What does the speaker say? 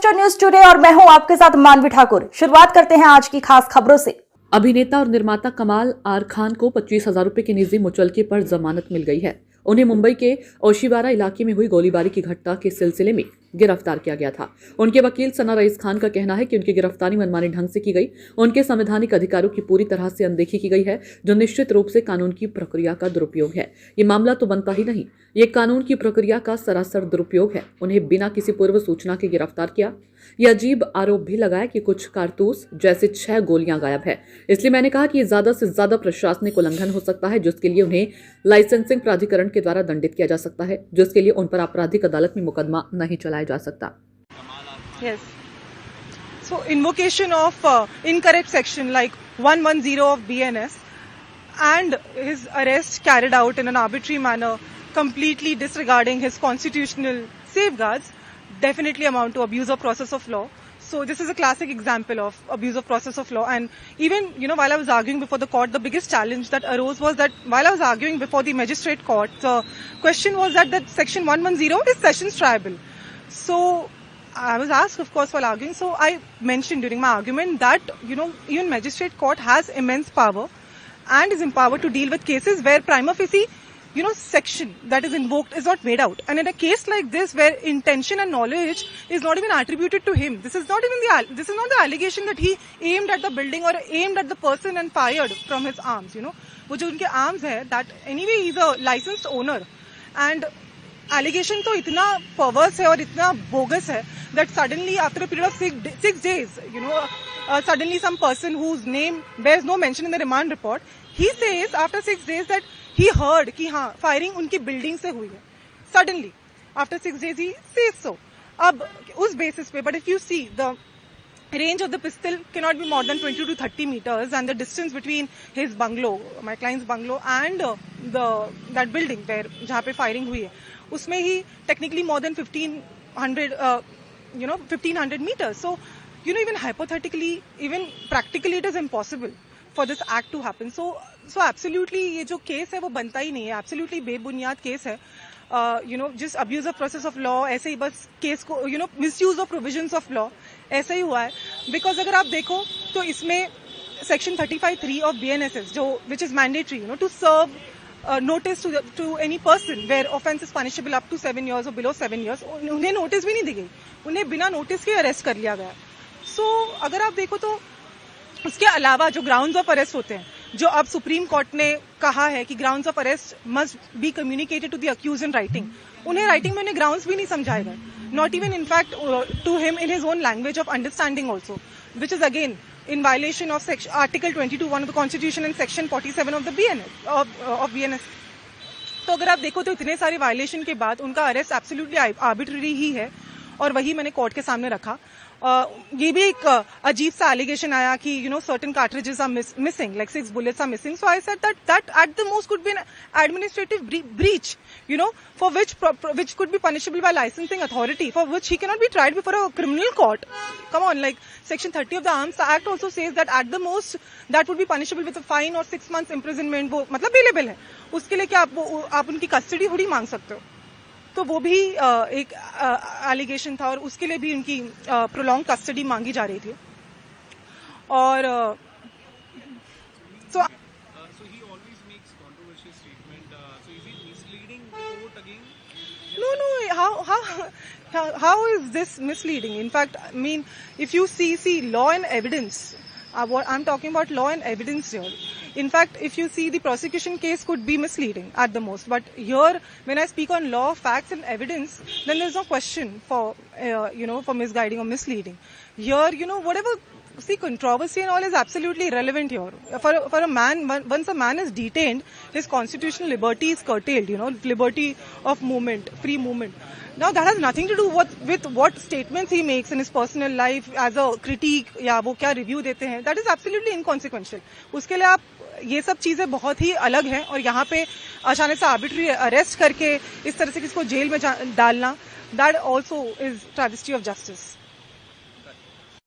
Mister news today और मैं हूं आपके साथ मानवी ठाकुर। शुरुआत करते हैं आज की खास खबरों से। अभिनेता और निर्माता कमाल आर खान को 25,000 रुपए की निजी मुचलके पर जमानत मिल गई है। उन्हें मुंबई के ओशिवारा इलाके में हुई गोलीबारी की घटना के सिलसिले में गिरफ्तार किया गया था। उनके वकील सना रईस खान का कहना है कि उनकी गिरफ्तारी मनमानी ढंग से की गई। उनके संवैधानिक अधिकारों की पूरी तरह से अनदेखी की गई है, जो निश्चित रूप से कानून की प्रक्रिया का दुरुपयोग है। ये मामला तो बनता ही नहीं, ये कानून की प्रक्रिया का सरासर दुरुपयोग है। उन्हें बिना किसी पूर्व सूचना के गिरफ्तार किया। यह अजीब आरोप भी लगाया कि कुछ कारतूस जैसे 6 गोलियां गायब है। इसलिए मैंने कहा कि ज्यादा से ज्यादा प्रशासनिक उल्लंघन हो सकता है, जिसके लिए उन्हें लाइसेंसिंग प्राधिकरण के द्वारा दंडित किया जा सकता है, जिसके लिए उन पर आपराधिक अदालत में मुकदमा नहीं चलाया जा सकता। Yes. So invocation of incorrect section like 110 of BNS and his arrest carried out in an arbitrary manner, completely disregarding his constitutional safeguards, definitely amount to abuse of process of law. So this is a classic example of abuse of process of law. And even, while I was arguing before the court, the biggest challenge that arose was that while I was arguing before the magistrate court, the question was that section 110 is sessions tribal. So I was asked, of course, while arguing. So I mentioned during my argument that, even magistrate court has immense power and is empowered to deal with cases where prima facie, section that is invoked is not made out. And in a case like this, where intention and knowledge is not even attributed to him, this is not the allegation that he aimed at the building or aimed at the person and fired from his arms. वो जो उनके arms है, that anyway he is a licensed owner. And allegation तो इतना perverse है और इतना bogus है that suddenly after a period of 6 days, suddenly some person whose name bears no mention in the remand report, he says after 6 days that he heard कि हाँ firing उनकी building से हुई है. Suddenly after 6 days he says so. अब उस basis पे, but if you see the range of the pistol cannot be more than 20 to 30 meters, and the distance between his bungalow, my client's bungalow, and that building where जहाँ पे firing हुई है, उसमें ही technically more than 1500 meters. So, even hypothetically, even practically, it is impossible for this act to happen. So absolutely, ये जो case है वो बनता ही नहीं है. Absolutely बेबुनियाद case है. Just abuse of process of law, ऐसे ही बस case को, misuse of provisions of law, ऐसे ही हुआ है. Because अगर आप देखो तो इसमें section 35(3) of BNSS, which is mandatory, to serve notice to any person where offence is punishable up to 7 years or below 7 years, उन्हें notice भी नहीं दी गई, उन्हें बिना notice के arrest कर लिया गया. So अगर आप देखो तो उसके अलावा जो grounds of arrest होते हैं, जो अब सुप्रीम कोर्ट ने कहा है कि grounds of arrest must be communicated to the accused in writing, उन्हें writing में उन्हें grounds भी नहीं समझाए गए, not even in fact to him in his own language of understanding also, which is again in violation of Article 22(1) of the Constitution and Section 47 of the BNS. तो अगर आप देखो तो इतने सारे वायलेशन के बाद उनका अरेस्ट एब्सोल्युटली आर्बिट्ररी ही है, और वही मैंने कोर्ट के सामने रखा. ये भी एक अजीब सा एलिगेशन आया कि certain cartridges are missing, like 6 bullets are missing. So I said that at the most could be an administrative breach, for which could be punishable by licensing authority, for which he cannot be tried before a criminal court. Come on, like Section 30 of the Arms Act also says that at the most that would be punishable with a fine or 6 months imprisonment. वो मतलब bailable है, उसके लिए क्या आप उनकी custody थोड़ी मांग सकते हो. तो वो भी एक एलिगेशन था और उसके लिए भी उनकी प्रोलॉन्ग कस्टडी मांगी जा रही थी. और so he always makes controversial statement. So is he misleading the court again? No, how is this misleading? In fact, I mean, if you see law and evidence, what I'm talking about law and evidence here. In fact, if you see the prosecution case could be misleading at the most, but here when I speak on law, facts and evidence, then there's no question for for misguiding or misleading. Here, whatever, see, controversy and all is absolutely irrelevant here. For a man, once a man is detained, his constitutional liberty is curtailed, liberty of movement, free movement. Now that has nothing to do with what statements he makes in his personal life as a critique, या वो क्या review देते हैं. That is absolutely inconsequential. उसके लिए आप ये सब चीजें बहुत ही अलग हैं, और यहाँ पे अचानक से आर्बिट्री अरेस्ट करके इस तरह से किसको जेल में डालना, that also is travesty of justice.